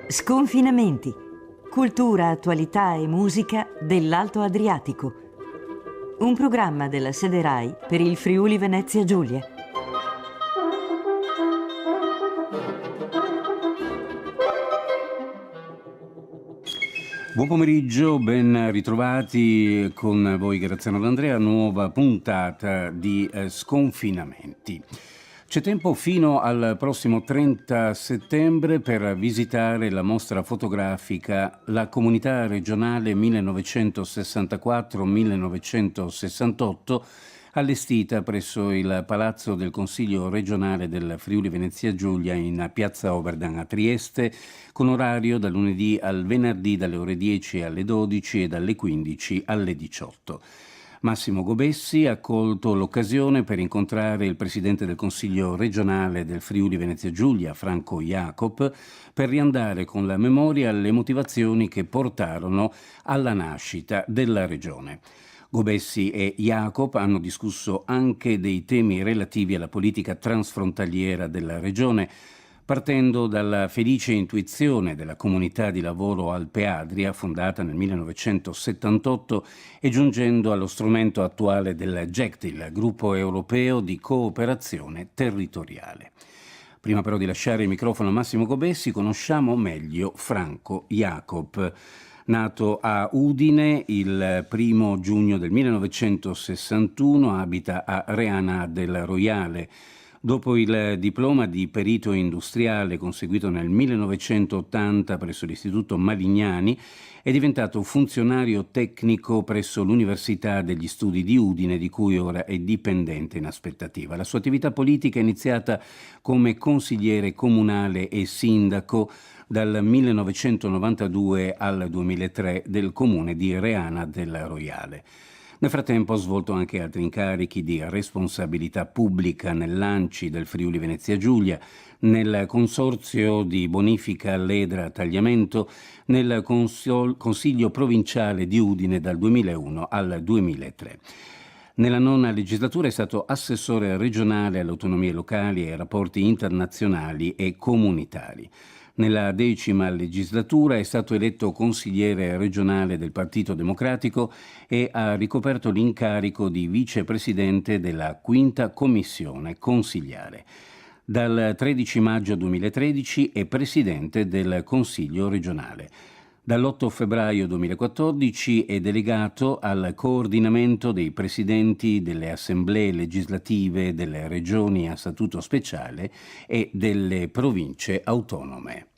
Sconfinamenti. Cultura, attualità e musica dell'Alto Adriatico. Un programma della sede RAI per il Friuli Venezia Giulia. Buon pomeriggio, ben ritrovati con voi Graziano D'Andrea, nuova puntata di Sconfinamenti. C'è tempo fino al prossimo 30 settembre per visitare la mostra fotografica La Comunità Regionale 1964-1968, allestita presso il Palazzo del Consiglio regionale del Friuli Venezia Giulia in Piazza Oberdan a Trieste, con orario dal lunedì al venerdì dalle ore 10 alle 12 e dalle 15 alle 18. Massimo Gobessi ha colto l'occasione per incontrare il presidente del Consiglio regionale del Friuli Venezia Giulia, Franco Jacob, per riandare con la memoria alle motivazioni che portarono alla nascita della regione. Gobessi e Jacob hanno discusso anche dei temi relativi alla politica transfrontaliera della regione, partendo dalla felice intuizione della comunità di lavoro Alpe Adria, fondata nel 1978, e giungendo allo strumento attuale del GECT, il Gruppo Europeo di Cooperazione Territoriale. Prima però di lasciare il microfono a Massimo Gobessi, conosciamo meglio Franco Jacob. Nato a Udine il 1 giugno del 1961, abita a Reana del Roiale. Dopo il diploma di perito industriale conseguito nel 1980 presso l'Istituto Malignani, è diventato funzionario tecnico presso l'Università degli Studi di Udine, di cui ora è dipendente in aspettativa. La sua attività politica è iniziata come consigliere comunale e sindaco dal 1992 al 2003 del comune di Reana del Roiale. Nel frattempo ha svolto anche altri incarichi di responsabilità pubblica nell'ANCI del Friuli Venezia Giulia, nel Consorzio di Bonifica Ledra Tagliamento, nel Consiglio Provinciale di Udine dal 2001 al 2003. Nella nona legislatura è stato assessore regionale alle autonomie locali e ai rapporti internazionali e comunitari. Nella 10ª legislatura è stato eletto consigliere regionale del Partito Democratico e ha ricoperto l'incarico di vicepresidente della 5ª commissione consiliare. Dal 13 maggio 2013 è presidente del Consiglio regionale. Dall'8 febbraio 2014 è delegato al coordinamento dei presidenti delle assemblee legislative delle regioni a statuto speciale e delle province autonome.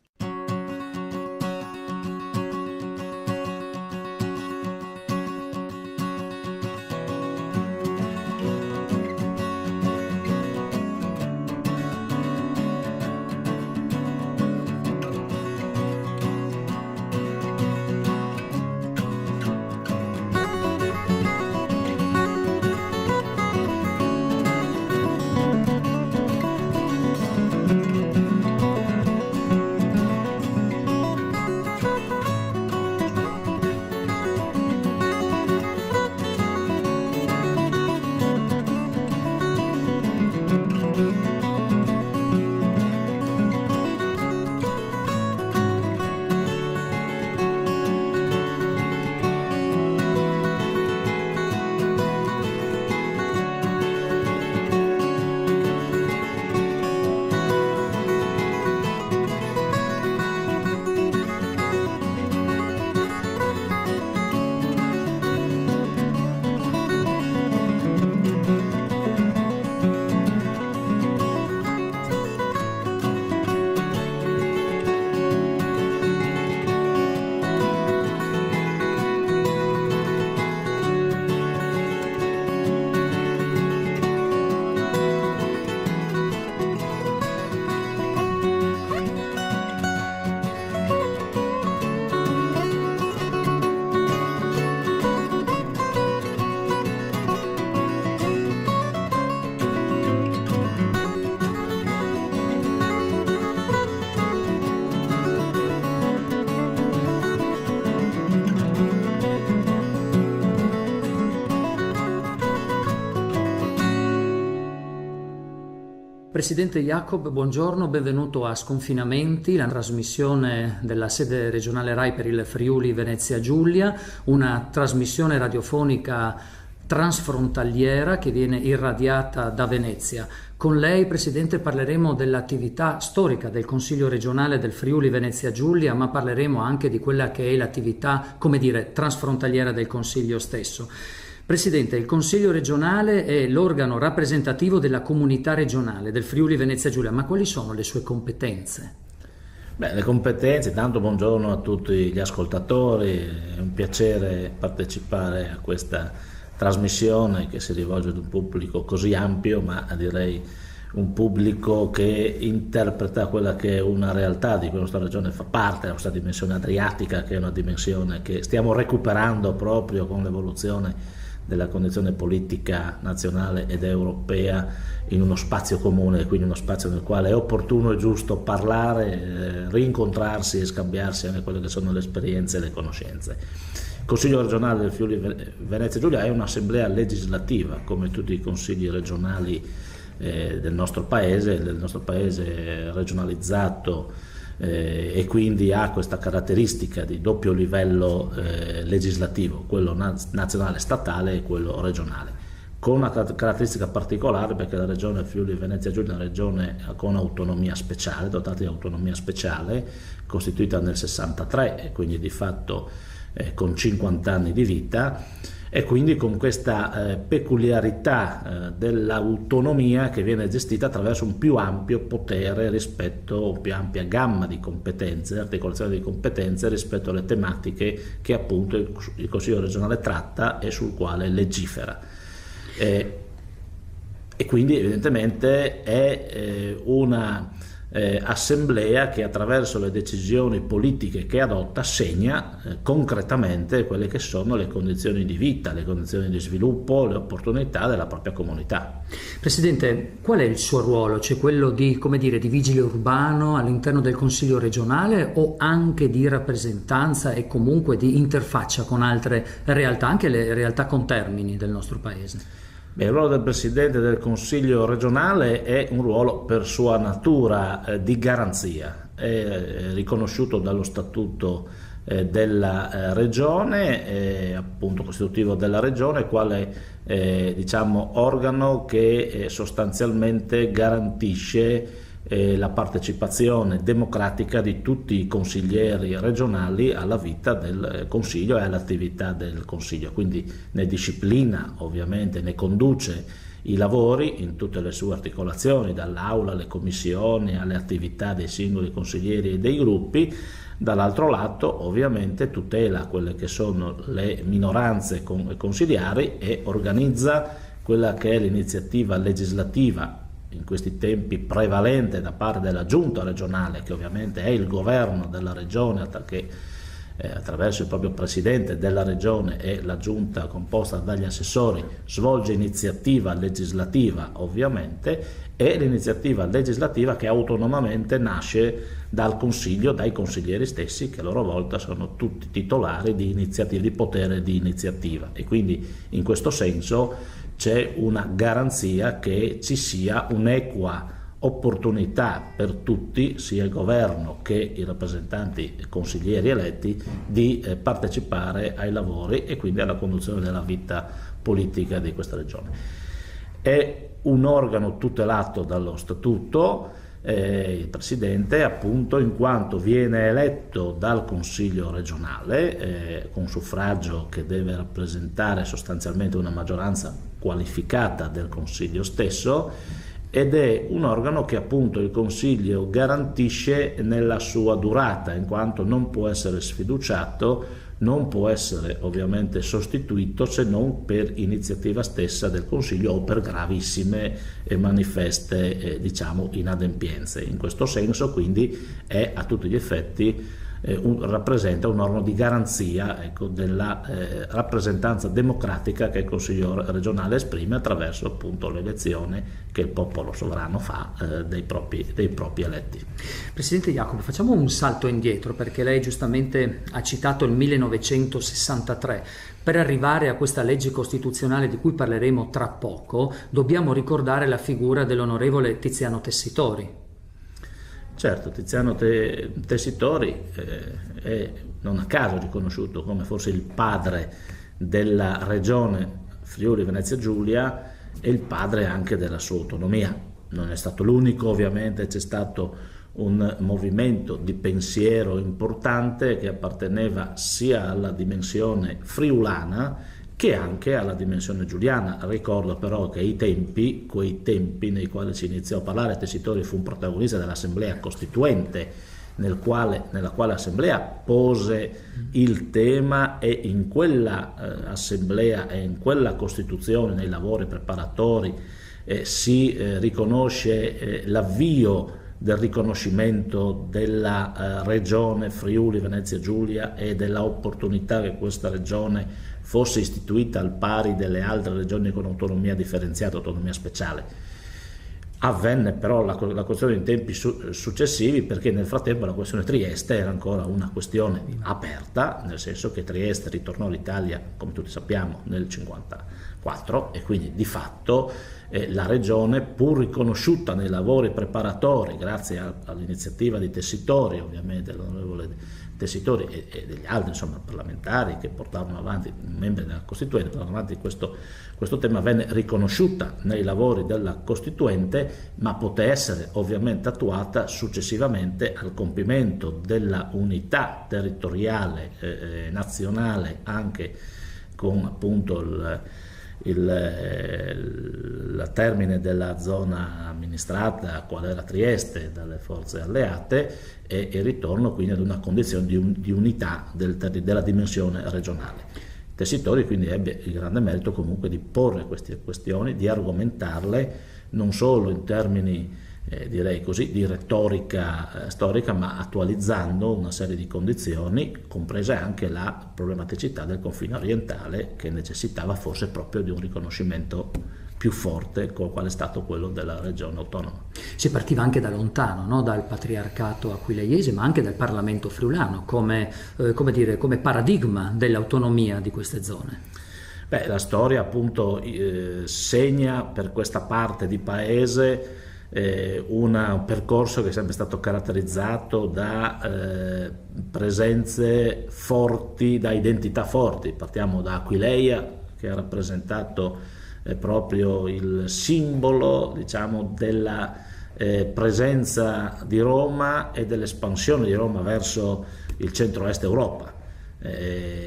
Presidente Jacob, buongiorno, benvenuto a Sconfinamenti, la trasmissione della sede regionale RAI per il Friuli Venezia Giulia, una trasmissione radiofonica transfrontaliera che viene irradiata da Venezia. Con lei, Presidente, parleremo dell'attività storica del Consiglio regionale del Friuli Venezia Giulia, ma parleremo anche di quella che è l'attività, come dire, transfrontaliera del Consiglio stesso. Presidente, il Consiglio regionale è l'organo rappresentativo della comunità regionale del Friuli Venezia Giulia, ma quali sono le sue competenze? Le competenze, intanto buongiorno a tutti gli ascoltatori, è un piacere partecipare a questa trasmissione che si rivolge ad un pubblico così ampio, ma direi un pubblico che interpreta quella che è una realtà di cui la nostra regione fa parte, la nostra dimensione adriatica, che è una dimensione che stiamo recuperando proprio con l'evoluzione della condizione politica nazionale ed europea in uno spazio comune, quindi uno spazio nel quale è opportuno e giusto parlare, rincontrarsi e scambiarsi anche quelle che sono le esperienze e le conoscenze. Il Consiglio regionale del Friuli Venezia Giulia è un'assemblea legislativa, come tutti i consigli regionali del nostro paese regionalizzato, e quindi ha questa caratteristica di doppio livello legislativo, quello nazionale statale e quello regionale, con una caratteristica particolare perché la regione Friuli Venezia Giulia è una regione con autonomia speciale, dotata di autonomia speciale, costituita nel 63 e quindi di fatto con 50 anni di vita, e quindi con questa peculiarità dell'autonomia che viene gestita attraverso un più ampio potere rispetto, più ampia gamma di competenze, articolazione di competenze rispetto alle tematiche che appunto il Consiglio regionale tratta e sul quale legifera. E quindi evidentemente è una assemblea che attraverso le decisioni politiche che adotta segna concretamente quelle che sono le condizioni di vita, le condizioni di sviluppo, le opportunità della propria comunità. Presidente, qual è il suo ruolo? C'è quello di, come dire, di vigile urbano all'interno del Consiglio regionale o anche di rappresentanza e comunque di interfaccia con altre realtà, anche le realtà contermini del nostro paese? Il ruolo del Presidente del Consiglio regionale è un ruolo per sua natura di garanzia, è riconosciuto dallo Statuto della Regione, appunto costitutivo della Regione, quale organo che sostanzialmente garantisce la partecipazione democratica di tutti i consiglieri regionali alla vita del Consiglio e all'attività del Consiglio, quindi ne disciplina ovviamente, ne conduce i lavori in tutte le sue articolazioni, dall'aula alle commissioni alle attività dei singoli consiglieri e dei gruppi. Dall'altro lato ovviamente tutela quelle che sono le minoranze consiliari e organizza quella che è l'iniziativa legislativa, in questi tempi prevalente da parte della giunta regionale, che ovviamente è il governo della regione, che attraverso il proprio presidente della regione e la giunta composta dagli assessori svolge iniziativa legislativa ovviamente, e l'iniziativa legislativa che autonomamente nasce dal Consiglio, dai consiglieri stessi, che a loro volta sono tutti titolari di iniziativa, di potere di iniziativa, e quindi in questo senso c'è una garanzia che ci sia un'equa opportunità per tutti, sia il governo che i rappresentanti consiglieri eletti, di partecipare ai lavori e quindi alla conduzione della vita politica di questa regione. È un organo tutelato dallo Statuto, il Presidente appunto in quanto viene eletto dal Consiglio regionale con suffragio che deve rappresentare sostanzialmente una maggioranza qualificata del Consiglio stesso, ed è un organo che appunto il Consiglio garantisce nella sua durata, in quanto non può essere sfiduciato, non può essere ovviamente sostituito se non per iniziativa stessa del Consiglio o per gravissime e manifeste inadempienze. In questo senso quindi è a tutti gli effetti rappresenta un organo di garanzia, ecco, della rappresentanza democratica che il Consiglio regionale esprime attraverso appunto l'elezione che il popolo sovrano fa dei propri eletti. Presidente Jacopo, facciamo un salto indietro, perché lei giustamente ha citato il 1963. Per arrivare a questa legge costituzionale di cui parleremo tra poco, dobbiamo ricordare la figura dell'onorevole Tiziano Tessitori. Certo, Tiziano Tessitori è non a caso riconosciuto come forse il padre della regione Friuli Venezia Giulia e il padre anche della sua autonomia. Non è stato l'unico, ovviamente c'è stato un movimento di pensiero importante che apparteneva sia alla dimensione friulana che anche alla dimensione giuliana. Ricordo però che quei tempi nei quali si iniziò a parlare, Tessitori fu un protagonista dell'Assemblea Costituente, nella quale Assemblea pose il tema, e in quella Assemblea e in quella Costituzione, nei lavori preparatori, si riconosce l'avvio del riconoscimento della regione Friuli Venezia Giulia e della opportunità che questa regione fosse istituita al pari delle altre regioni con autonomia differenziata, autonomia speciale. Avvenne però la questione in tempi successivi, perché nel frattempo la questione Trieste era ancora una questione aperta, nel senso che Trieste ritornò all'Italia, come tutti sappiamo, nel 1954, e quindi di fatto la regione, pur riconosciuta nei lavori preparatori grazie all'iniziativa di Tessitori, ovviamente dell'onorevole Tessitori e degli altri parlamentari che portarono avanti, membri della Costituente, portarono avanti questo tema, venne riconosciuta nei lavori della Costituente, ma poté essere ovviamente attuata successivamente al compimento della unità territoriale nazionale, anche con appunto il termine della zona amministrata, qual era Trieste, dalle forze alleate, e il ritorno quindi ad una condizione di unità della dimensione regionale. Tessitori quindi ebbe il grande merito comunque di porre queste questioni, di argomentarle non solo in termini direi così di retorica storica, ma attualizzando una serie di condizioni, compresa anche la problematicità del confine orientale, che necessitava forse proprio di un riconoscimento più forte, quale è stato quello della regione autonoma. Si partiva anche da lontano, no? Dal patriarcato aquileiese, ma anche dal Parlamento friulano, come paradigma dell'autonomia di queste zone. La storia appunto segna per questa parte di paese un percorso che è sempre stato caratterizzato da presenze forti, da identità forti. Partiamo da Aquileia, che ha rappresentato proprio il simbolo, diciamo, della presenza di Roma e dell'espansione di Roma verso il centro-est Europa.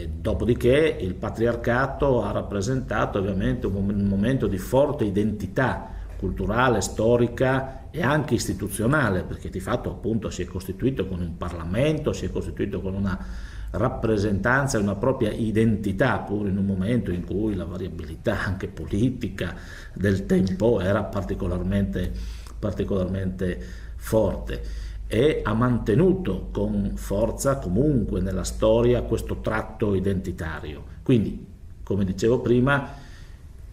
Dopodiché il patriarcato ha rappresentato ovviamente un momento di forte identità culturale, storica e anche istituzionale, perché di fatto appunto si è costituito con un Parlamento, si è costituito con una rappresentanza e una propria identità, pur in un momento in cui la variabilità anche politica del tempo era particolarmente forte, e ha mantenuto con forza comunque nella storia questo tratto identitario. Quindi, come dicevo prima,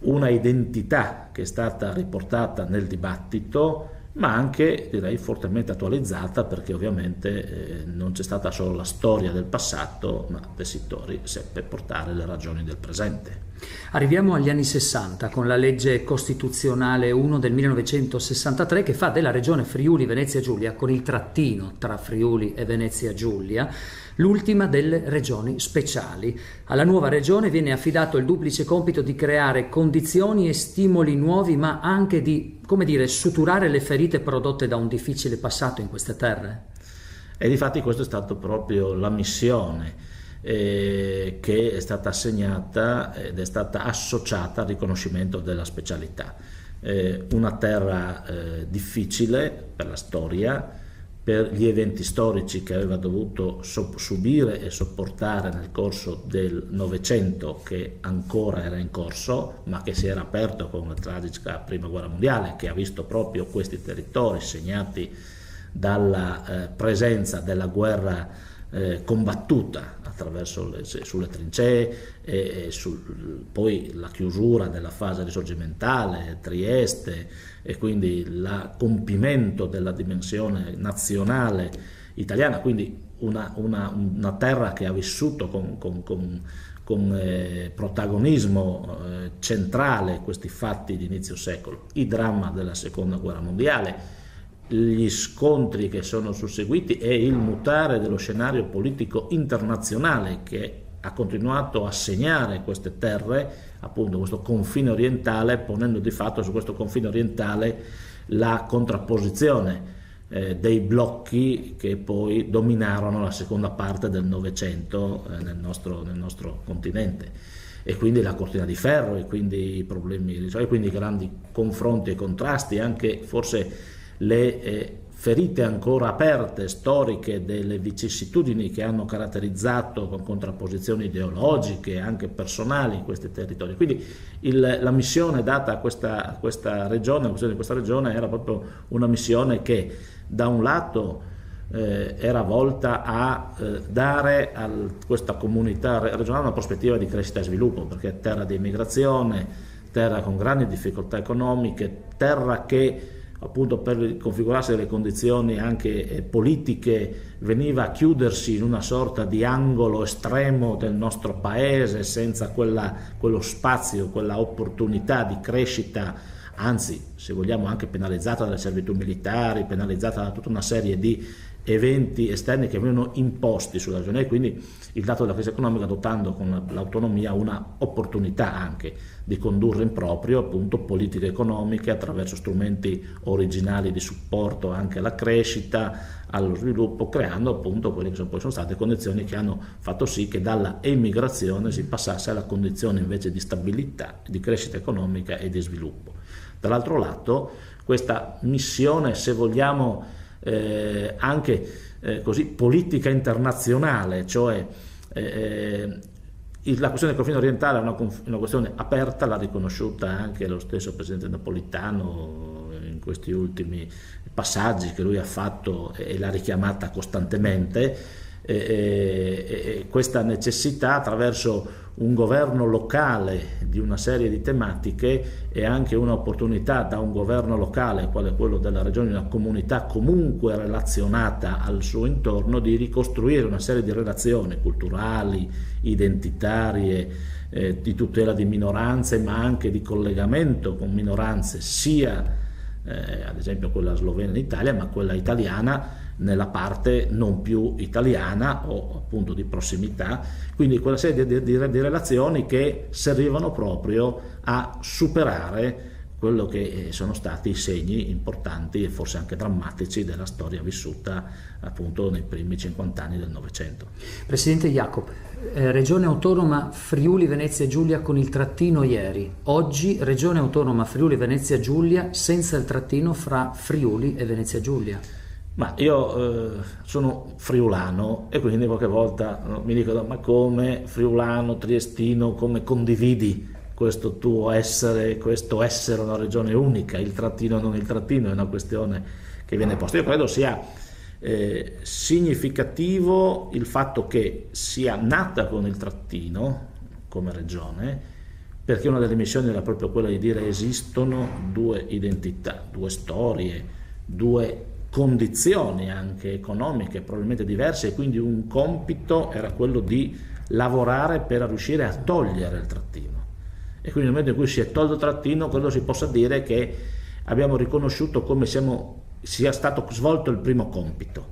una identità che è stata riportata nel dibattito, ma anche direi fortemente attualizzata, perché ovviamente non c'è stata solo la storia del passato, ma Tessitori seppe portare le ragioni del presente. Arriviamo agli anni 60 con la legge costituzionale 1 del 1963, che fa della regione Friuli Venezia Giulia, con il trattino tra Friuli e Venezia Giulia, l'ultima delle regioni speciali. Alla nuova regione viene affidato il duplice compito di creare condizioni e stimoli nuovi, ma anche di, suturare le ferite prodotte da un difficile passato in queste terre. E difatti questa è stata proprio la missione che è stata assegnata ed è stata associata al riconoscimento della specialità. Una terra difficile per la storia, per gli eventi storici che aveva dovuto subire e sopportare nel corso del Novecento, che ancora era in corso, ma che si era aperto con la tragica Prima Guerra Mondiale, che ha visto proprio questi territori segnati dalla presenza della guerra combattuta attraverso sulle trincee e poi la chiusura della fase risorgimentale, Trieste, e quindi il compimento della dimensione nazionale italiana, quindi una terra che ha vissuto con protagonismo centrale questi fatti di inizio secolo, il dramma della seconda guerra mondiale, gli scontri che sono susseguiti e il mutare dello scenario politico internazionale che ha continuato a segnare queste terre, appunto questo confine orientale, ponendo di fatto su questo confine orientale la contrapposizione dei blocchi che poi dominarono la seconda parte del Novecento nel nostro continente, e quindi la cortina di ferro, e quindi i problemi, e quindi grandi confronti e contrasti, anche forse le ferite ancora aperte storiche delle vicissitudini che hanno caratterizzato con contrapposizioni ideologiche e anche personali questi territori. Quindi la missione data a questa regione, di questa regione, era proprio una missione che da un lato era volta a dare a questa comunità regionale una prospettiva di crescita e sviluppo, perché è terra di immigrazione, terra con grandi difficoltà economiche, terra che appunto per configurarsi delle condizioni anche politiche veniva a chiudersi in una sorta di angolo estremo del nostro paese, senza quello spazio, quella opportunità di crescita, anzi, se vogliamo, anche penalizzata dalle servitù militari, penalizzata da tutta una serie di eventi esterni che venivano imposti sulla regione, e quindi il dato della crisi economica dotando con l'autonomia una opportunità anche di condurre in proprio appunto politiche economiche attraverso strumenti originali di supporto anche alla crescita, allo sviluppo, creando appunto quelle che poi sono state condizioni che hanno fatto sì che dalla emigrazione si passasse alla condizione invece di stabilità, di crescita economica e di sviluppo. Dall'altro lato questa missione, se vogliamo, anche così politica internazionale, cioè la questione del confine orientale è una questione aperta, l'ha riconosciuta anche lo stesso presidente Napolitano in questi ultimi passaggi che lui ha fatto e l'ha richiamata costantemente, questa necessità attraverso un governo locale di una serie di tematiche e anche un'opportunità da un governo locale, quale quello della regione, una comunità comunque relazionata al suo intorno, di ricostruire una serie di relazioni culturali, identitarie, di tutela di minoranze, ma anche di collegamento con minoranze, sia ad esempio quella slovena in Italia, ma quella italiana nella parte non più italiana o appunto di prossimità, quindi quella serie di relazioni che servivano proprio a superare quello che sono stati i segni importanti e forse anche drammatici della storia vissuta appunto nei primi 50 anni del Novecento. Presidente Jacob, Regione Autonoma Friuli Venezia Giulia con il trattino ieri, oggi Regione Autonoma Friuli Venezia Giulia senza il trattino fra Friuli e Venezia Giulia. Ma io sono friulano e quindi qualche volta mi dicono: ma come friulano, triestino, come condividi questo tuo essere, questo essere una regione unica, il trattino o non il trattino? È una questione che viene posta. Io credo sia significativo il fatto che sia nata con il trattino come regione, perché una delle missioni era proprio quella di dire: esistono due identità, due storie, due condizioni anche economiche probabilmente diverse, e quindi un compito era quello di lavorare per riuscire a togliere il trattino. E quindi nel momento in cui si è tolto il trattino, credo si possa dire che abbiamo riconosciuto come sia stato svolto il primo compito,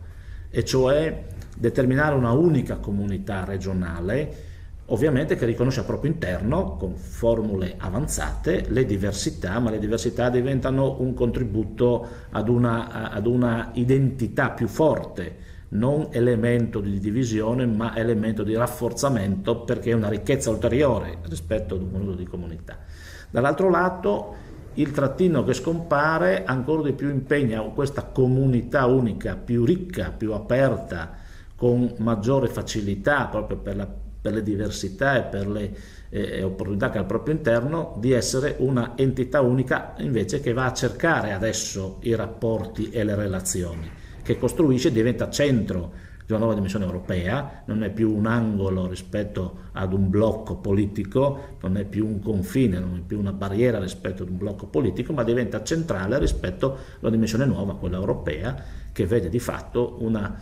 e cioè determinare una unica comunità regionale, ovviamente che riconosce al proprio interno, con formule avanzate, le diversità, ma le diversità diventano un contributo ad una identità più forte, non elemento di divisione, ma elemento di rafforzamento, perché è una ricchezza ulteriore rispetto ad un mondo di comunità. Dall'altro lato, il trattino che scompare ancora di più impegna questa comunità unica, più ricca, più aperta, con maggiore facilità proprio per le diversità e per le opportunità che ha al proprio interno, di essere una entità unica invece che va a cercare adesso i rapporti e le relazioni, che costruisce, diventa centro di una nuova dimensione europea, non è più un angolo rispetto ad un blocco politico, non è più un confine, non è più una barriera rispetto ad un blocco politico, ma diventa centrale rispetto alla dimensione nuova, quella europea, che vede di fatto una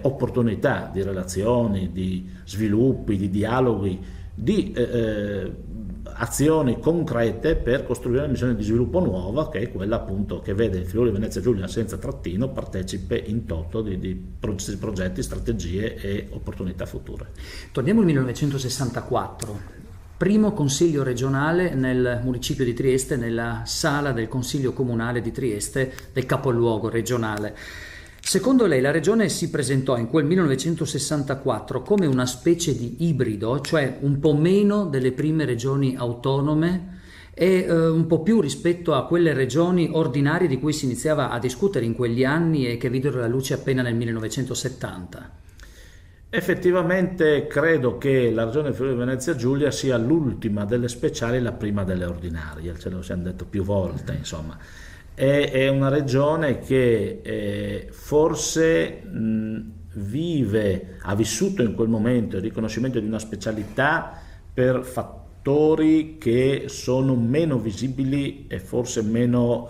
opportunità di relazioni, di sviluppi, di dialoghi, di azioni concrete per costruire una missione di sviluppo nuova, che è quella appunto che vede il Friuli Venezia Giulia senza trattino partecipe in toto di progetti, strategie e opportunità future. Torniamo al 1964, primo consiglio regionale nel municipio di Trieste, nella sala del Consiglio Comunale di Trieste, del capoluogo regionale. Secondo lei la regione si presentò in quel 1964 come una specie di ibrido, cioè un po' meno delle prime regioni autonome e un po' più rispetto a quelle regioni ordinarie di cui si iniziava a discutere in quegli anni e che videro la luce appena nel 1970. Effettivamente credo che la regione Friuli Venezia Giulia sia l'ultima delle speciali e la prima delle ordinarie, ce lo siamo detto più volte, insomma. È una regione che forse ha vissuto in quel momento il riconoscimento di una specialità per fattori che sono meno visibili e forse meno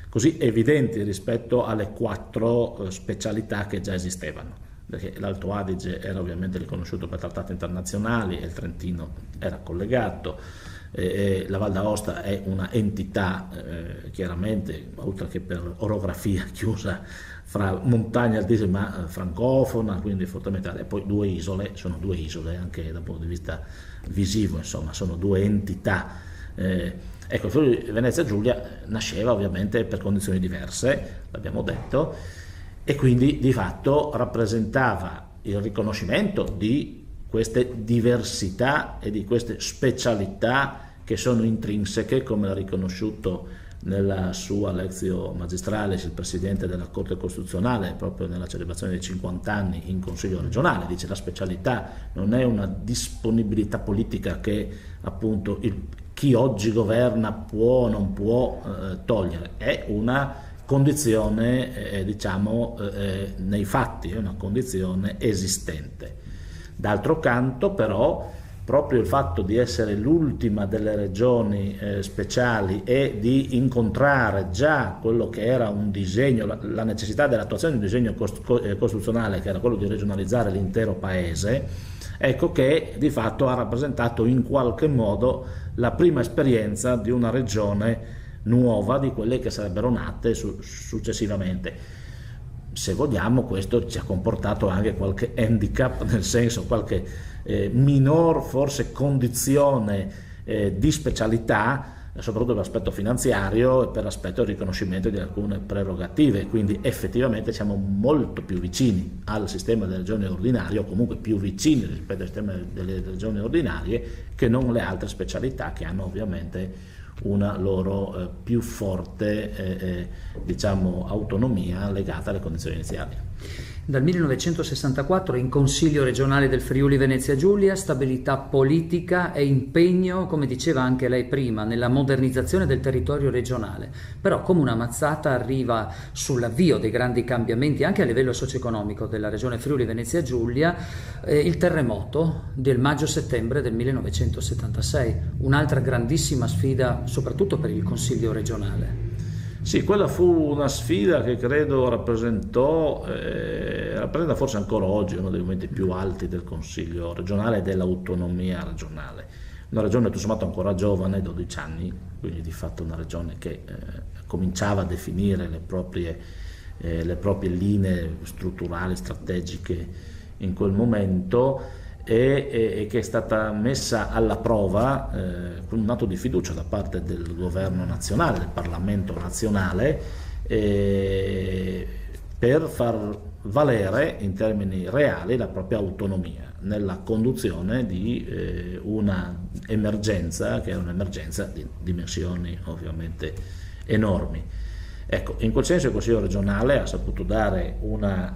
così evidenti rispetto alle 4 specialità che già esistevano, perché l'Alto Adige era ovviamente riconosciuto per trattati internazionali e il Trentino era collegato. La Val d'Aosta è una entità chiaramente, oltre che per orografia, chiusa fra montagne altissime ma francofona, quindi fortemente, e poi sono due isole anche dal punto di vista visivo, insomma sono 2 entità. Ecco, il Friuli Venezia Giulia nasceva ovviamente per condizioni diverse, l'abbiamo detto, e quindi di fatto rappresentava il riconoscimento di queste diversità e di queste specialità che sono intrinseche, come ha riconosciuto nella sua lectio magistralis il Presidente della Corte Costituzionale proprio nella celebrazione dei 50 anni in Consiglio regionale. Dice: la specialità non è una disponibilità politica che appunto chi oggi governa può o non può togliere, è una condizione nei fatti, è una condizione esistente. D'altro canto però proprio il fatto di essere l'ultima delle regioni speciali e di incontrare già quello che era un disegno, la necessità dell'attuazione di un disegno costituzionale che era quello di regionalizzare l'intero paese, ecco che di fatto ha rappresentato in qualche modo la prima esperienza di una regione nuova di quelle che sarebbero nate successivamente. Se vogliamo, questo ci ha comportato anche qualche handicap, nel senso qualche minor forse condizione di specialità, soprattutto per l'aspetto finanziario e per l'aspetto del riconoscimento di alcune prerogative, quindi effettivamente siamo molto più vicini al sistema delle regioni ordinarie, o comunque più vicini rispetto al sistema delle regioni ordinarie, che non le altre specialità che hanno ovviamente una loro più forte autonomia legata alle condizioni iniziali. Dal 1964 in Consiglio regionale del Friuli Venezia Giulia, stabilità politica e impegno, come diceva anche lei prima, nella modernizzazione del territorio regionale. Però come una mazzata arriva sull'avvio dei grandi cambiamenti anche a livello socio-economico della regione Friuli Venezia Giulia il terremoto del maggio-settembre del 1976, un'altra grandissima sfida soprattutto per il Consiglio regionale. Sì, quella fu una sfida che credo rappresenta forse ancora oggi uno dei momenti più alti del Consiglio regionale e dell'autonomia regionale. Una regione tutto sommato ancora giovane, 12 anni, quindi di fatto una regione che cominciava a definire le proprie linee strutturali, strategiche in quel momento, e che è stata messa alla prova con un atto di fiducia da parte del governo nazionale, del Parlamento nazionale, per far valere in termini reali la propria autonomia nella conduzione di una emergenza che era un'emergenza di dimensioni ovviamente enormi. Ecco, in quel senso il Consiglio regionale ha saputo dare una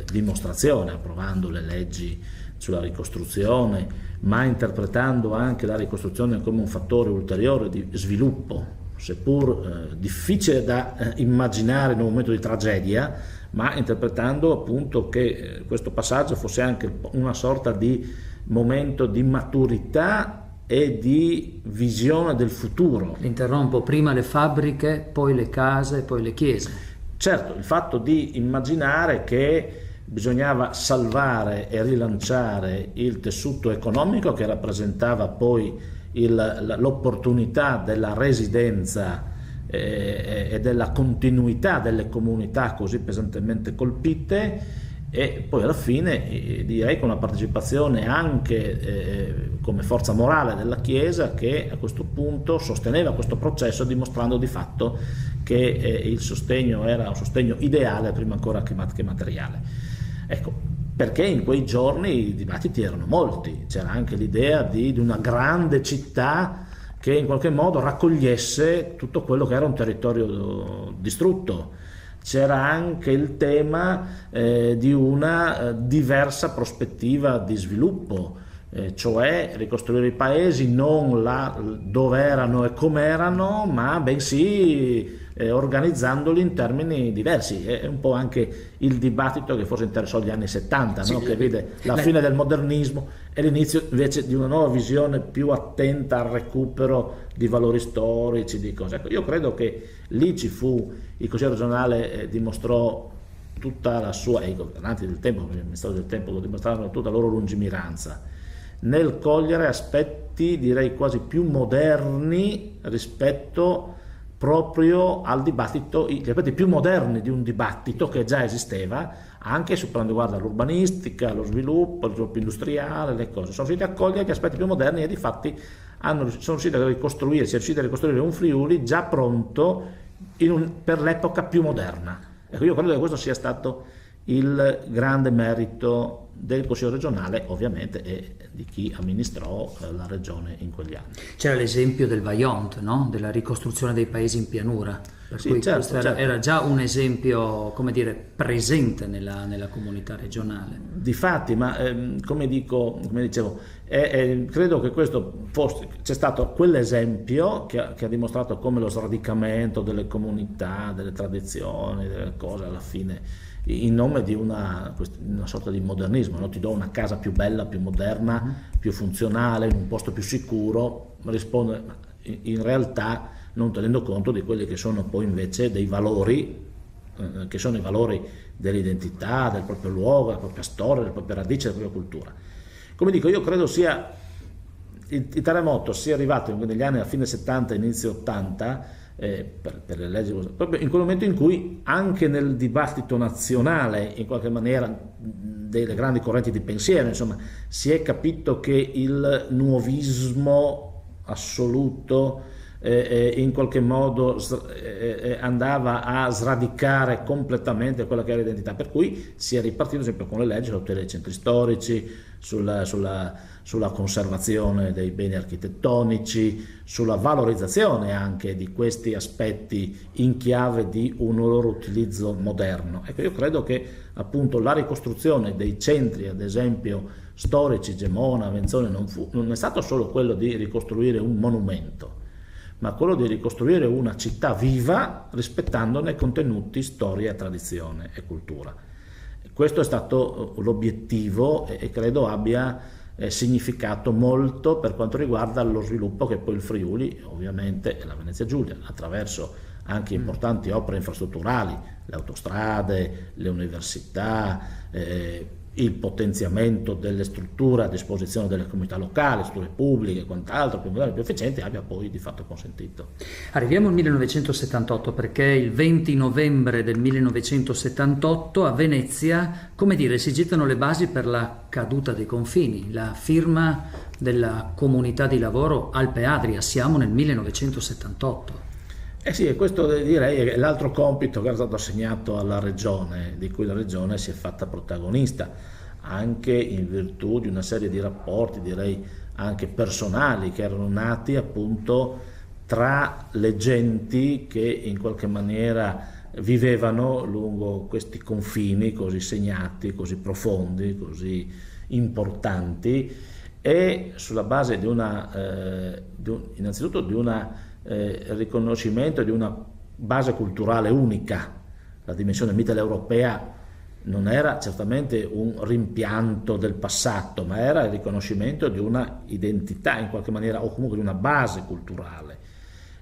dimostrazione approvando le leggi sulla ricostruzione, ma interpretando anche la ricostruzione come un fattore ulteriore di sviluppo seppur difficile da immaginare in un momento di tragedia, ma interpretando appunto che questo passaggio fosse anche una sorta di momento di maturità e di visione del futuro. Interrompo, prima le fabbriche, poi le case, poi le chiese. Certo, il fatto di immaginare che bisognava salvare e rilanciare il tessuto economico che rappresentava poi l'opportunità della residenza e della continuità delle comunità così pesantemente colpite, e poi alla fine direi con una partecipazione anche come forza morale della Chiesa, che a questo punto sosteneva questo processo, dimostrando di fatto che il sostegno era un sostegno ideale prima ancora che materiale. Ecco, perché in quei giorni i dibattiti erano molti, c'era anche l'idea di una grande città che in qualche modo raccogliesse tutto quello che era un territorio distrutto. C'era anche il tema di una diversa prospettiva di sviluppo, cioè ricostruire i paesi non là dove erano e come erano, ma bensì organizzandoli in termini diversi. È un po' anche il dibattito che forse interessò gli anni 70, sì, no? Che vede la fine del modernismo e l'inizio invece di una nuova visione più attenta al recupero di valori storici, di cose. Ecco, io credo che lì ci fu, il Consiglio regionale dimostrò tutta la sua, e i governanti del tempo, il Ministero del Tempo lo dimostrarono tutta la loro lungimiranza nel cogliere aspetti direi quasi più moderni rispetto proprio al dibattito, gli aspetti più moderni di un dibattito che già esisteva anche su quanto riguarda l'urbanistica, lo sviluppo industriale, le cose. Sono riusciti a cogliere gli aspetti più moderni e difatti sono riusciti a ricostruire un Friuli già pronto per l'epoca più moderna. Ecco, io credo che questo sia stato il grande merito del Consiglio regionale, ovviamente, e di chi amministrò la regione in quegli anni. C'era l'esempio del Vajont, no? Della ricostruzione dei paesi in pianura, per cui certo, questo era già un esempio, come dire, presente nella comunità regionale. Difatti, ma come dicevo, credo che questo c'è stato quell'esempio che ha dimostrato come lo sradicamento delle comunità, delle tradizioni, delle cose alla fine, in nome di una sorta di modernismo, no? Ti do una casa più bella, più moderna, più funzionale, in un posto più sicuro, risponde in realtà non tenendo conto di quelli che sono poi invece dei valori, che sono i valori dell'identità, del proprio luogo, della propria storia, delle proprie radici, della propria cultura. Come dico, io credo sia il terremoto sia arrivato negli anni a fine 70, inizio 80, per le leggi, proprio in quel momento in cui anche nel dibattito nazionale, in qualche maniera, delle grandi correnti di pensiero, insomma, si è capito che il nuovismo assoluto in qualche modo andava a sradicare completamente quella che era l'identità, per cui si è ripartito sempre con le leggi sulla tutela dei centri storici, sulla conservazione dei beni architettonici, sulla valorizzazione anche di questi aspetti in chiave di un loro utilizzo moderno. Ecco, io credo che appunto la ricostruzione dei centri, ad esempio storici, Gemona, Avenzone, non è stato solo quello di ricostruire un monumento, ma quello di ricostruire una città viva rispettandone contenuti, storia, tradizione e cultura. Questo è stato l'obiettivo e credo abbia significato molto per quanto riguarda lo sviluppo che poi il Friuli, ovviamente, e la Venezia Giulia, attraverso anche importanti opere infrastrutturali, le autostrade, le università, il potenziamento delle strutture a disposizione delle comunità locali, strutture pubbliche e quant'altro, più moderni, più efficienti, abbia poi di fatto consentito. Arriviamo al 1978, perché il 20 novembre del 1978 a Venezia, come dire, si gettano le basi per la caduta dei confini, la firma della comunità di lavoro Alpe Adria. Siamo nel 1978. Sì, e questo direi è l'altro compito che era stato assegnato alla regione, di cui la regione si è fatta protagonista, anche in virtù di una serie di rapporti, direi anche personali, che erano nati appunto tra le genti che in qualche maniera vivevano lungo questi confini così segnati, così profondi, così importanti, e sulla base innanzitutto di una riconoscimento di una base culturale unica. La dimensione mitteleuropea non era certamente un rimpianto del passato, ma era il riconoscimento di una identità in qualche maniera, o comunque di una base culturale.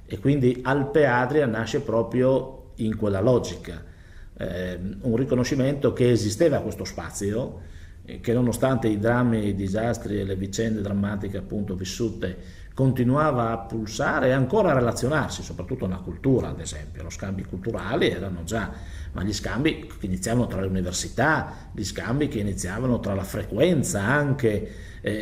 E quindi Alpe Adria nasce proprio in quella logica, un riconoscimento che esisteva questo spazio, che nonostante i drammi, i disastri e le vicende drammatiche appunto vissute continuava a pulsare e ancora a relazionarsi, soprattutto nella cultura, ad esempio. Gli scambi culturali erano già, ma gli scambi che iniziavano tra le università, gli scambi che iniziavano tra la frequenza anche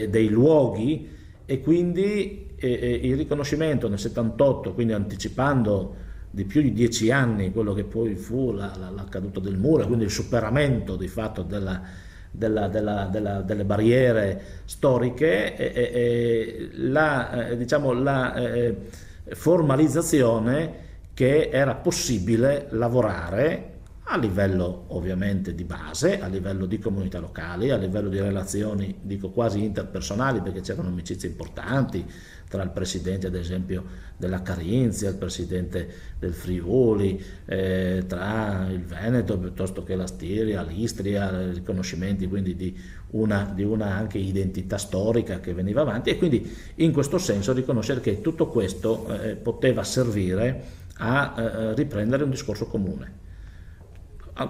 dei luoghi, e quindi il riconoscimento nel 78, quindi anticipando di più di 10 anni quello che poi fu la caduta del muro, quindi il superamento di fatto delle barriere storiche, la formalizzazione che era possibile lavorare a livello ovviamente di base, a livello di comunità locali, a livello di relazioni, dico quasi interpersonali, perché c'erano amicizie importanti tra il presidente ad esempio della Carinzia, il presidente del Friuli, tra il Veneto piuttosto che la Stiria, l'Istria, riconoscimenti quindi di una anche identità storica che veniva avanti, e quindi in questo senso riconoscere che tutto questo poteva servire a riprendere un discorso comune,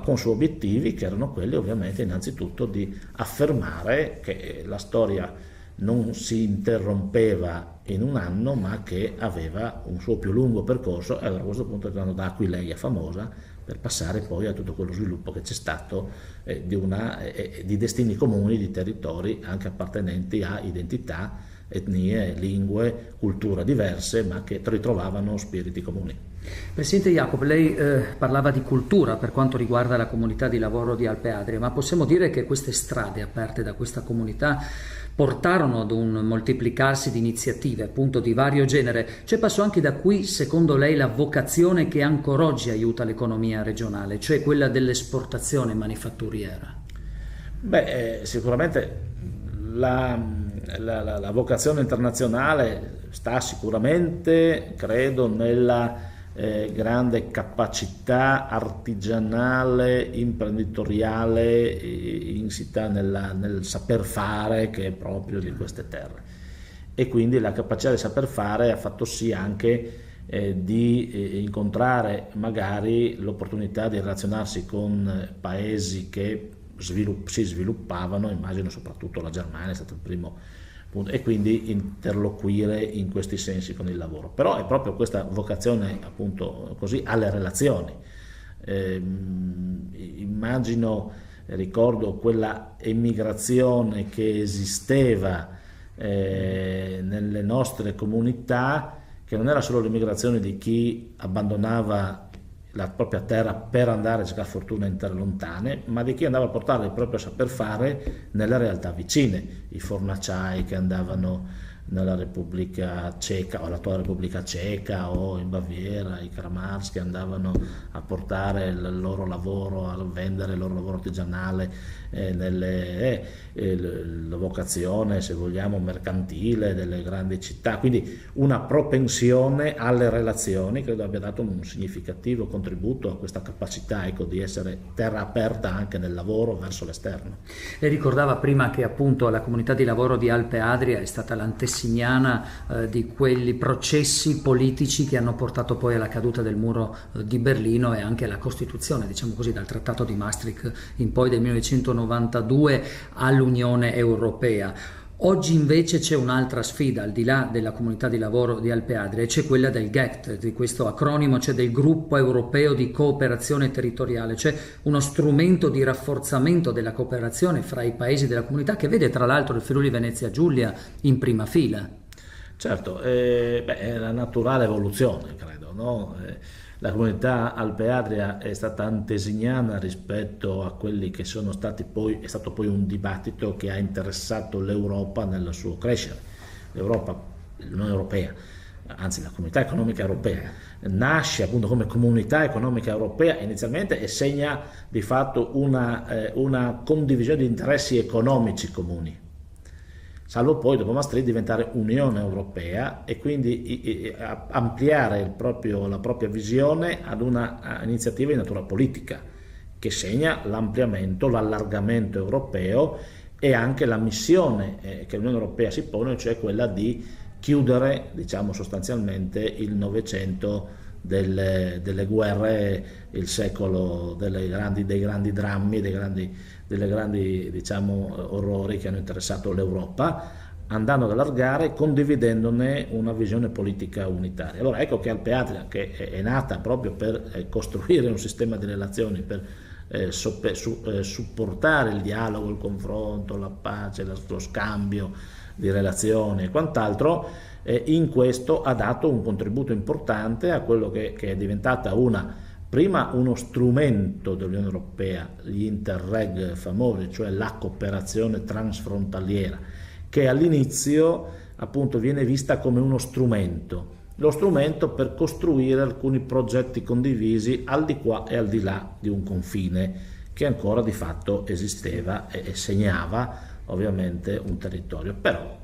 con suoi obiettivi che erano quelli ovviamente innanzitutto di affermare che la storia non si interrompeva in un anno, ma che aveva un suo più lungo percorso, e allora a questo punto erano da Aquileia famosa, per passare poi a tutto quello sviluppo che c'è stato di destini comuni, di territori anche appartenenti a identità, etnie, lingue, culture diverse, ma che ritrovavano spiriti comuni. Presidente Jacob, lei parlava di cultura per quanto riguarda la comunità di lavoro di Alpe Adria, ma possiamo dire che queste strade aperte da questa comunità portarono ad un moltiplicarsi di iniziative appunto di vario genere. C'è passo anche da qui, secondo lei, la vocazione che ancora oggi aiuta l'economia regionale, cioè quella dell'esportazione manifatturiera? Sicuramente la vocazione internazionale sta sicuramente, credo, nella grande capacità artigianale, imprenditoriale, insita nel saper fare che è proprio di queste terre, e quindi la capacità di saper fare ha fatto sì anche di incontrare magari l'opportunità di relazionarsi con paesi che si sviluppavano, immagino soprattutto la Germania è stato il primo punto, e quindi interloquire in questi sensi con il lavoro. Però è proprio questa vocazione appunto così alle relazioni. Ricordo quella emigrazione che esisteva nelle nostre comunità, che non era solo l'emigrazione di chi abbandonava la propria terra per andare a cercare fortuna in terre lontane, ma di chi andava a portare il proprio saper fare nelle realtà vicine, i fornaciai che andavano nella Repubblica Ceca o l'attuale Repubblica Ceca o in Baviera, i Kramars che andavano a portare il loro lavoro, a vendere il loro lavoro artigianale, la vocazione, se vogliamo, mercantile delle grandi città, quindi una propensione alle relazioni credo abbia dato un significativo contributo a questa capacità di essere terra aperta anche nel lavoro verso l'esterno. Lei ricordava prima che appunto la comunità di lavoro di Alpe Adria è stata l'antesignana di quelli processi politici che hanno portato poi alla caduta del muro di Berlino e anche alla costituzione, diciamo così, dal Trattato di Maastricht in poi del 1992 all'Unione Europea. Oggi invece c'è un'altra sfida al di là della comunità di lavoro di Alpe Adria, e c'è quella del GECT, di questo acronimo, cioè del Gruppo Europeo di Cooperazione Territoriale, cioè uno strumento di rafforzamento della cooperazione fra i paesi della comunità che vede tra l'altro il Friuli Venezia Giulia in prima fila. Certo, è la naturale evoluzione, credo, no? La comunità Alpe Adria è stata antesignana rispetto a quelli che sono stati poi, è stato poi un dibattito che ha interessato l'Europa nel suo crescere. L'Unione Europea, anzi la Comunità Economica Europea, nasce appunto come Comunità Economica Europea inizialmente e segna di fatto una condivisione di interessi economici comuni. salvo poi dopo Maastricht diventare Unione Europea e quindi ampliare la propria visione ad una iniziativa di natura politica che segna l'ampliamento, l'allargamento europeo e anche la missione che l'Unione Europea si pone, cioè quella di chiudere, diciamo, sostanzialmente il Novecento delle guerre, il secolo dei grandi drammi, delle grandi diciamo, orrori che hanno interessato l'Europa, andando ad allargare, condividendone una visione politica unitaria. Allora ecco che Alpe-Adria, che è nata proprio per costruire un sistema di relazioni, per supportare il dialogo, il confronto, la pace, lo scambio di relazioni e quant'altro, in questo ha dato un contributo importante a quello che è diventata prima uno strumento dell'Unione Europea, gli Interreg famosi, cioè la cooperazione transfrontaliera, che all'inizio appunto viene vista come uno strumento. Lo strumento per costruire alcuni progetti condivisi al di qua e al di là di un confine che ancora di fatto esisteva e segnava ovviamente un territorio, però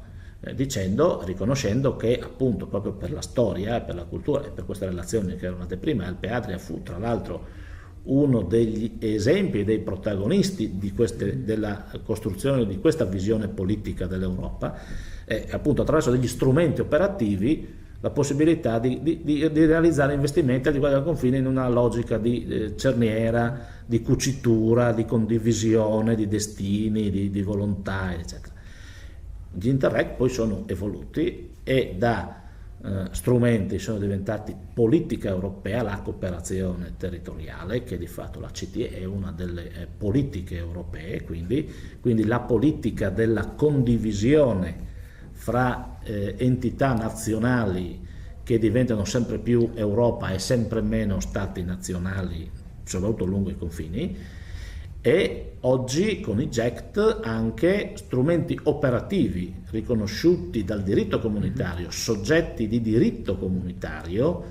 riconoscendo che appunto proprio per la storia, per la cultura e per queste relazioni che erano nate prima, Alpe-Adria fu tra l'altro uno degli esempi, dei protagonisti della costruzione di questa visione politica dell'Europa, appunto attraverso degli strumenti operativi la possibilità di realizzare investimenti al di qua del confine in una logica di cerniera, di cucitura, di condivisione, di destini, di volontà, eccetera. Gli Interreg poi sono evoluti e da strumenti sono diventati politica europea, la cooperazione territoriale, che di fatto la CT è una delle politiche europee, quindi la politica della condivisione fra entità nazionali che diventano sempre più Europa e sempre meno stati nazionali, soprattutto lungo i confini, e oggi con i GECT anche strumenti operativi riconosciuti dal diritto comunitario, soggetti di diritto comunitario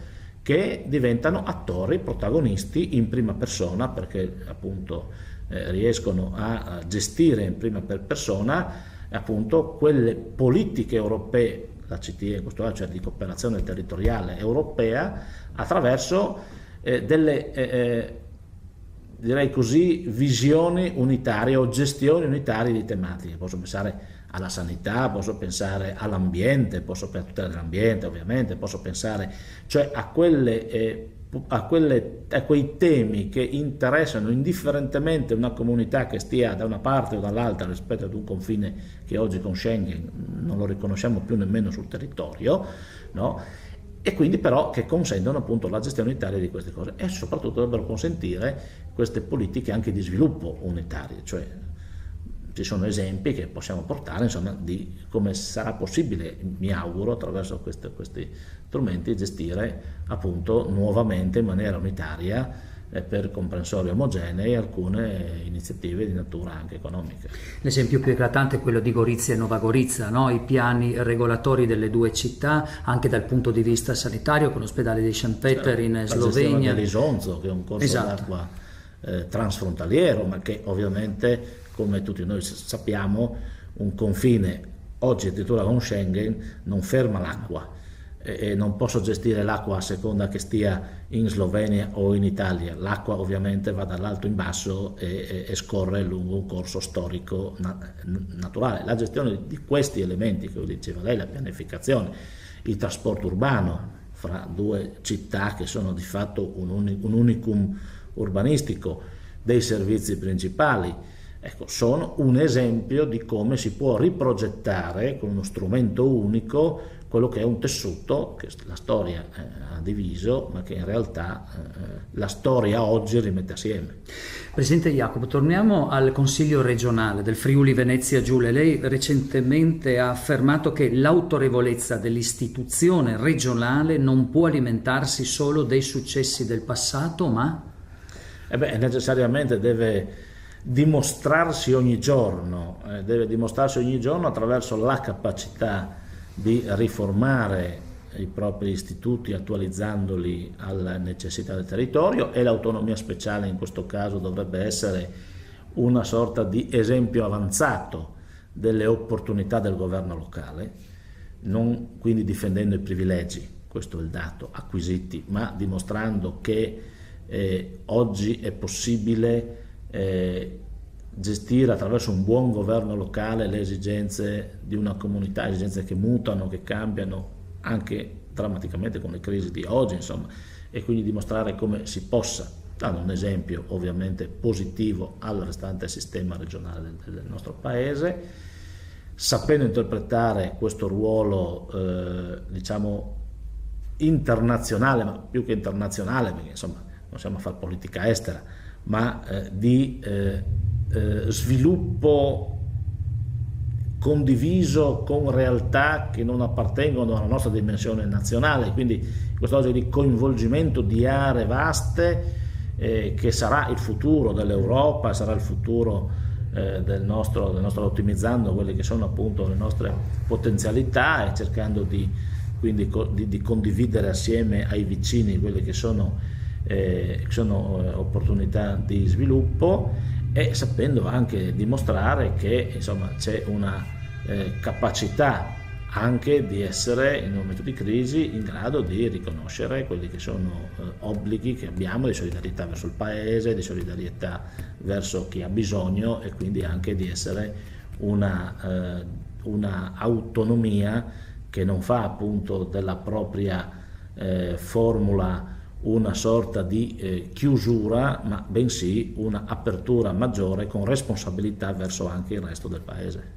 che diventano attori, protagonisti in prima persona, perché appunto riescono a gestire in prima persona appunto quelle politiche europee, la CTE in questo caso, cioè di cooperazione territoriale europea, attraverso delle direi così visioni unitarie o gestioni unitarie di tematiche. Posso pensare alla sanità, posso pensare all'ambiente, posso pensare a tutela dell'ambiente ovviamente, posso pensare cioè a quei temi che interessano indifferentemente una comunità che stia da una parte o dall'altra rispetto ad un confine che oggi con Schengen non lo riconosciamo più nemmeno sul territorio, no? E quindi però che consentono appunto la gestione unitaria di queste cose e soprattutto dovrebbero consentire queste politiche anche di sviluppo unitarie, cioè ci sono esempi che possiamo portare insomma di come sarà possibile, mi auguro, attraverso questi strumenti gestire appunto nuovamente in maniera unitaria per comprensori omogenei alcune iniziative di natura anche economica. L'esempio più eclatante è quello di Gorizia e Nova Gorica, no? I piani regolatori delle due città anche dal punto di vista sanitario, con l'ospedale di St. Peter in Slovenia, dell'Isonzo, che è un corso d'acqua transfrontaliero, ma che ovviamente, come tutti noi sappiamo, un confine oggi addirittura con Schengen non ferma l'acqua e non posso gestire l'acqua a seconda che stia in Slovenia o in Italia. L'acqua ovviamente va dall'alto in basso e scorre lungo un corso storico naturale. La gestione di questi elementi che diceva lei, la pianificazione, il trasporto urbano fra due città che sono di fatto un unicum urbanistico, dei servizi principali, ecco, sono un esempio di come si può riprogettare con uno strumento unico quello che è un tessuto che la storia ha diviso, ma che in realtà la storia oggi rimette assieme. Presidente Jacopo, torniamo al Consiglio regionale del Friuli Venezia Giulia. Lei recentemente ha affermato che l'autorevolezza dell'istituzione regionale non può alimentarsi solo dei successi del passato, ma necessariamente deve dimostrarsi ogni giorno attraverso la capacità di riformare i propri istituti attualizzandoli alle necessità del territorio, e l'autonomia speciale in questo caso dovrebbe essere una sorta di esempio avanzato delle opportunità del governo locale, non quindi difendendo i privilegi, questo è il dato, acquisiti, ma dimostrando che oggi è possibile gestire attraverso un buon governo locale le esigenze di una comunità, esigenze che mutano, che cambiano anche drammaticamente con le crisi di oggi, insomma, e quindi dimostrare come si possa, dando un esempio ovviamente positivo al restante sistema regionale del nostro paese, sapendo interpretare questo ruolo diciamo internazionale, ma più che internazionale, perché insomma non siamo a fare politica estera, ma di sviluppo condiviso con realtà che non appartengono alla nostra dimensione nazionale, quindi questa cosa di coinvolgimento di aree vaste che sarà il futuro dell'Europa, sarà il futuro del nostro ottimizzando quelle che sono appunto le nostre potenzialità e cercando di condividere assieme ai vicini quelle che sono opportunità di sviluppo, e sapendo anche dimostrare che insomma c'è una capacità anche di essere in un momento di crisi in grado di riconoscere quelli che sono obblighi che abbiamo di solidarietà verso il paese, di solidarietà verso chi ha bisogno, e quindi anche di essere una autonomia che non fa appunto della propria formula una sorta di chiusura, ma bensì una apertura maggiore con responsabilità verso anche il resto del paese.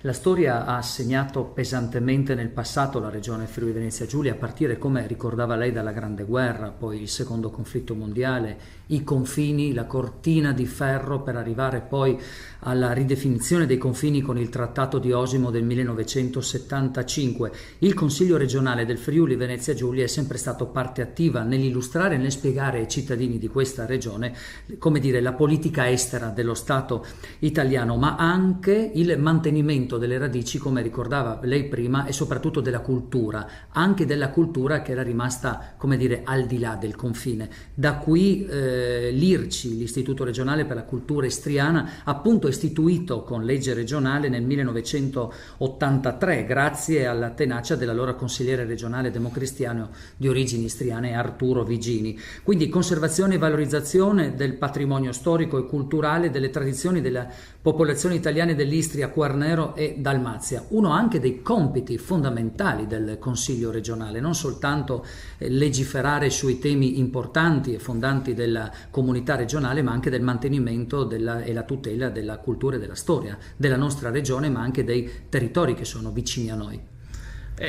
La storia ha segnato pesantemente nel passato la regione Friuli Venezia Giulia, a partire, come ricordava lei, dalla Grande Guerra, poi il secondo conflitto mondiale, i confini, la cortina di ferro per arrivare poi alla ridefinizione dei confini con il Trattato di Osimo del 1975. Il Consiglio regionale del Friuli Venezia Giulia è sempre stato parte attiva nell'illustrare e nel spiegare ai cittadini di questa regione, come dire, la politica estera dello Stato italiano, ma anche il mantenimento delle radici, come ricordava lei prima, e soprattutto della cultura, anche della cultura che era rimasta, come dire, al di là del confine. Da qui l'IRCI, l'Istituto regionale per la cultura istriana, appunto istituito con legge regionale nel 1983, grazie alla tenacia dell'allora consigliere regionale democristiano di origini istriane Arturo Vigini. Quindi conservazione e valorizzazione del patrimonio storico e culturale, delle tradizioni della popolazione italiana dell'Istria, Quarnero e Dalmazia. Uno anche dei compiti fondamentali del Consiglio regionale, non soltanto legiferare sui temi importanti e fondanti della comunità regionale, ma anche del mantenimento e la tutela della cultura e della storia della nostra regione, ma anche dei territori che sono vicini a noi.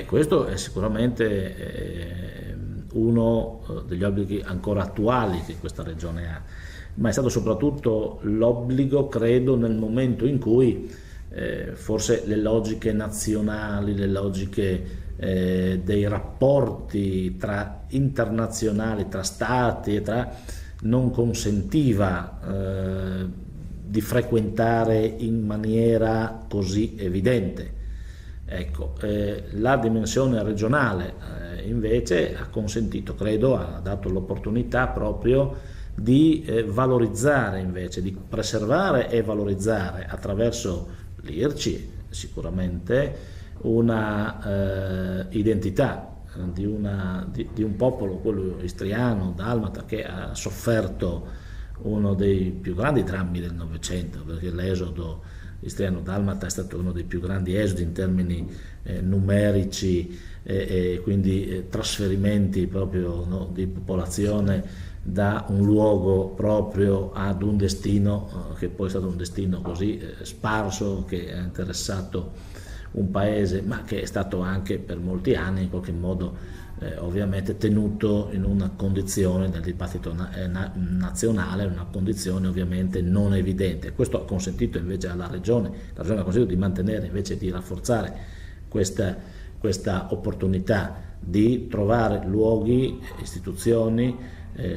Questo è sicuramente uno degli obblighi ancora attuali che questa regione ha, ma è stato soprattutto l'obbligo, credo, nel momento in cui forse le logiche nazionali, le logiche dei rapporti internazionali, tra stati e non consentiva di frequentare in maniera così evidente. Ecco, la dimensione regionale invece ha consentito, credo, ha dato l'opportunità proprio di valorizzare, invece di preservare e valorizzare attraverso l'IRCI sicuramente una identità di un popolo, quello istriano, dalmata, che ha sofferto uno dei più grandi drammi del Novecento, perché l'esodo istriano-dalmata è stato uno dei più grandi esodi in termini numerici e quindi trasferimenti proprio, no, di popolazione da un luogo proprio ad un destino che poi è stato un destino così sparso, che ha interessato un paese, ma che è stato anche per molti anni in qualche modo ovviamente tenuto in una condizione del dibattito nazionale, una condizione ovviamente non evidente. Questo ha consentito invece alla regione, la regione ha consentito di mantenere, invece di rafforzare questa opportunità di trovare luoghi, istituzioni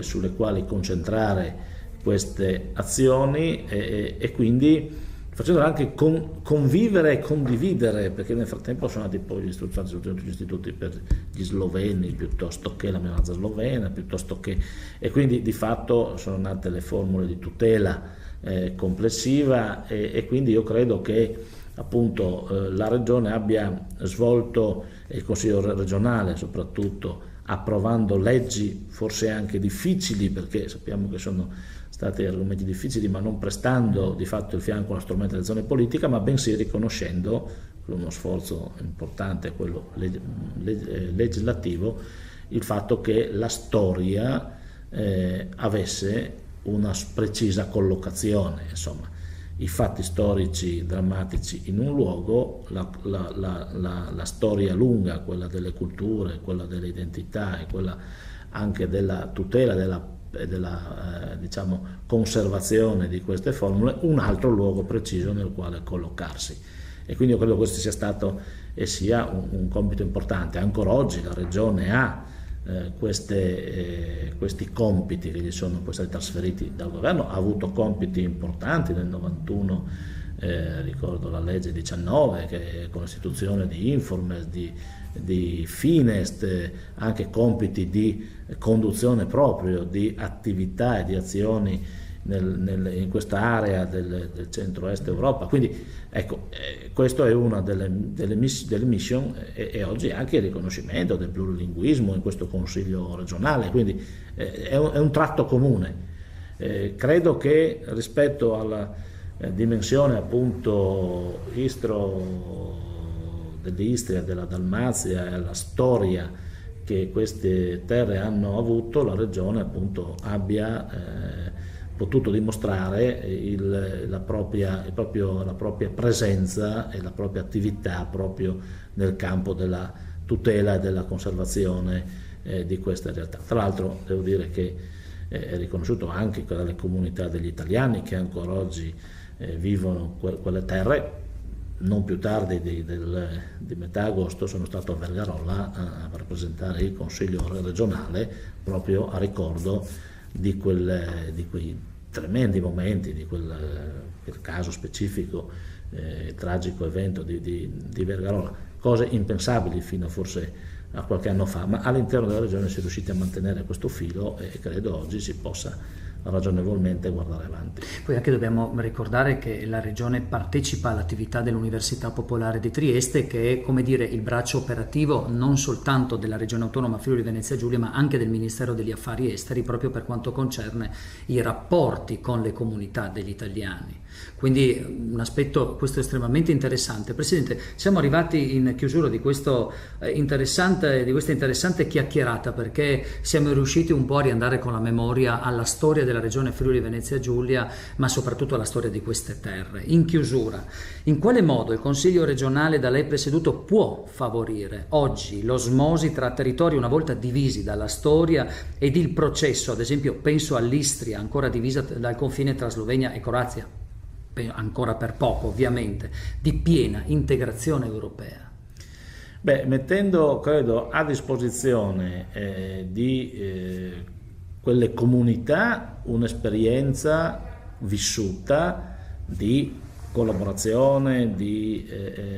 sulle quali concentrare queste azioni e quindi facendolo anche convivere e condividere, perché nel frattempo sono nati poi gli istituti per gli sloveni piuttosto che la minoranza slovena, piuttosto che, e quindi di fatto sono nate le formule di tutela complessiva e quindi io credo che appunto la Regione abbia svolto, e il Consiglio regionale soprattutto, approvando leggi forse anche difficili, perché sappiamo che sono stati argomenti difficili, ma non prestando di fatto il fianco alla strumentalizzazione politica, ma bensì riconoscendo uno sforzo importante, quello legislativo, il fatto che la storia avesse una precisa collocazione, insomma, i fatti storici drammatici in un luogo, la storia lunga, quella delle culture, quella delle identità e quella anche della tutela della diciamo conservazione di queste formule, un altro luogo preciso nel quale collocarsi. E quindi io credo che questo sia stato e sia un compito importante. Ancora oggi la Regione ha questi compiti che gli sono poi stati trasferiti dal governo, ha avuto compiti importanti nel 91, ricordo la legge 19 che con l'istituzione di Informes, di Finest, anche compiti di conduzione proprio di attività e di azioni in questa area del centro-est Europa. Quindi ecco, questo è una delle mission e oggi anche il riconoscimento del plurilinguismo in questo Consiglio regionale, quindi è un tratto comune. Credo che rispetto alla dimensione appunto dell'Istria, della Dalmazia e alla storia che queste terre hanno avuto, la Regione appunto abbia potuto dimostrare la propria presenza e la propria attività proprio nel campo della tutela e della conservazione di queste realtà. Tra l'altro devo dire che è riconosciuto anche dalle comunità degli italiani che ancora oggi vivono quelle terre. Non più tardi di metà agosto sono stato a Vergarolla a rappresentare il Consiglio regionale proprio a ricordo di quei tremendi momenti, di quel caso specifico, tragico evento di Vergarolla, cose impensabili fino forse a qualche anno fa, ma all'interno della regione si è riusciti a mantenere questo filo e credo oggi si possa ragionevolmente guardare avanti. Poi anche dobbiamo ricordare che la Regione partecipa all'attività dell'Università Popolare di Trieste, che è, come dire, il braccio operativo non soltanto della Regione Autonoma Friuli Venezia Giulia, ma anche del Ministero degli Affari Esteri, proprio per quanto concerne i rapporti con le comunità degli italiani. Quindi un aspetto questo estremamente interessante. Presidente, siamo arrivati in chiusura di questa interessante chiacchierata, perché siamo riusciti un po' a riandare con la memoria alla storia della regione Friuli Venezia Giulia, ma soprattutto alla storia di queste terre. In chiusura, in quale modo il Consiglio regionale da lei presieduto può favorire oggi l'osmosi tra territori una volta divisi dalla storia ed il processo, ad esempio penso all'Istria ancora divisa dal confine tra Slovenia e Croazia, ancora per poco ovviamente, di piena integrazione europea? Mettendo, credo, a disposizione di quelle comunità un'esperienza vissuta di collaborazione, di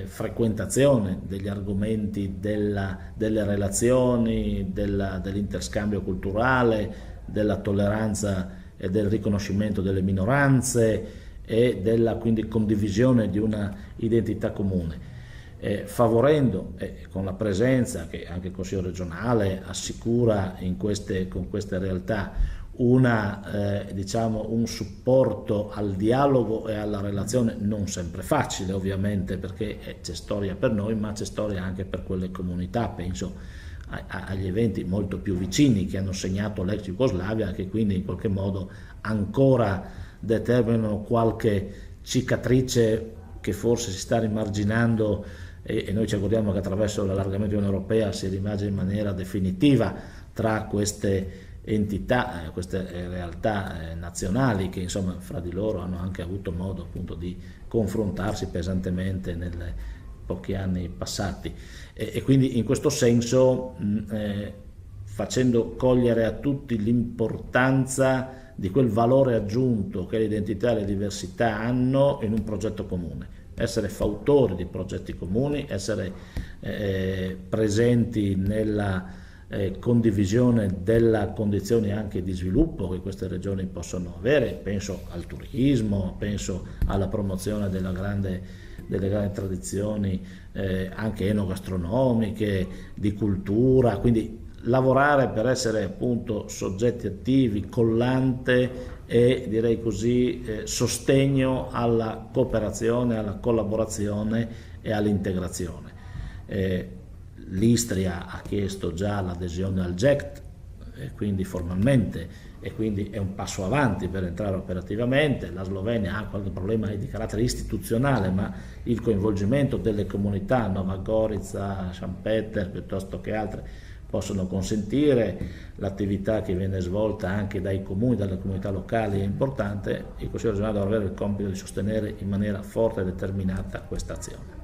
frequentazione degli argomenti delle relazioni, dell'interscambio culturale, della tolleranza e del riconoscimento delle minoranze e della quindi condivisione di una identità comune. Favorendo con la presenza che anche il Consiglio regionale assicura con queste realtà un supporto al dialogo e alla relazione, non sempre facile ovviamente, perché c'è storia per noi ma c'è storia anche per quelle comunità. Penso agli eventi molto più vicini che hanno segnato l'ex Jugoslavia, che quindi in qualche modo ancora determinano qualche cicatrice che forse si sta rimarginando, e noi ci auguriamo che attraverso l'allargamento dell'Unione Europea si rimanga in maniera definitiva tra queste entità, queste realtà nazionali che insomma fra di loro hanno anche avuto modo appunto di confrontarsi pesantemente nei pochi anni passati, e quindi in questo senso facendo cogliere a tutti l'importanza di quel valore aggiunto che l'identità e le diversità hanno in un progetto comune. Essere fautori di progetti comuni, essere presenti nella condivisione della condizioni anche di sviluppo che queste regioni possono avere. Penso al turismo, penso alla promozione della grande delle grandi tradizioni anche enogastronomiche, di cultura, quindi lavorare per essere appunto soggetti attivi, collante e direi così sostegno alla cooperazione, alla collaborazione e all'integrazione. L'Istria ha chiesto già l'adesione al GECT, quindi formalmente, e quindi è un passo avanti per entrare operativamente. La Slovenia ha qualche problema di carattere istituzionale, ma il coinvolgimento delle comunità, Nova Gorica, St. Peter piuttosto che altre, possono consentire. L'attività che viene svolta anche dai comuni, dalle comunità locali è importante. Il Consiglio regionale dovrà avere il compito di sostenere in maniera forte e determinata questa azione.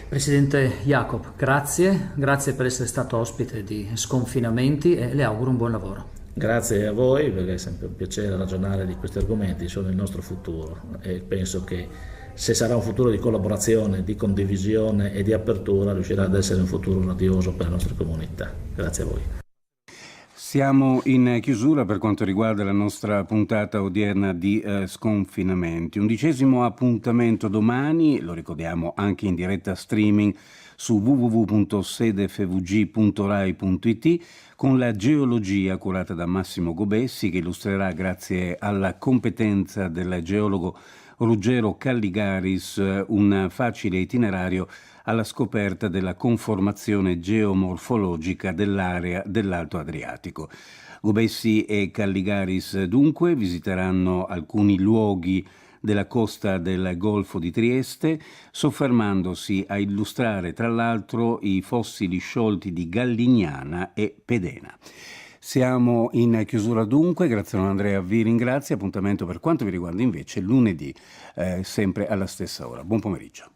Presidente Jacob, grazie per essere stato ospite di Sconfinamenti e le auguro un buon lavoro. Grazie a voi, perché è sempre un piacere ragionare di questi argomenti, sono il nostro futuro e penso che se sarà un futuro di collaborazione, di condivisione e di apertura, riuscirà ad essere un futuro radioso per la nostra comunità. Grazie a voi. Siamo in chiusura per quanto riguarda la nostra puntata odierna di Sconfinamenti. 11° appuntamento domani, lo ricordiamo anche in diretta streaming su www.sedefvg.rai.it con la geologia curata da Massimo Gobessi, che illustrerà, grazie alla competenza del geologo Ruggero Calligaris, un facile itinerario alla scoperta della conformazione geomorfologica dell'area dell'Alto Adriatico. Gobessi e Calligaris dunque visiteranno alcuni luoghi della costa del Golfo di Trieste, soffermandosi a illustrare tra l'altro i fossili sciolti di Gallignana e Pedena. Siamo in chiusura dunque, Graziano Andrea vi ringrazio, appuntamento per quanto vi riguarda invece lunedì, sempre alla stessa ora. Buon pomeriggio.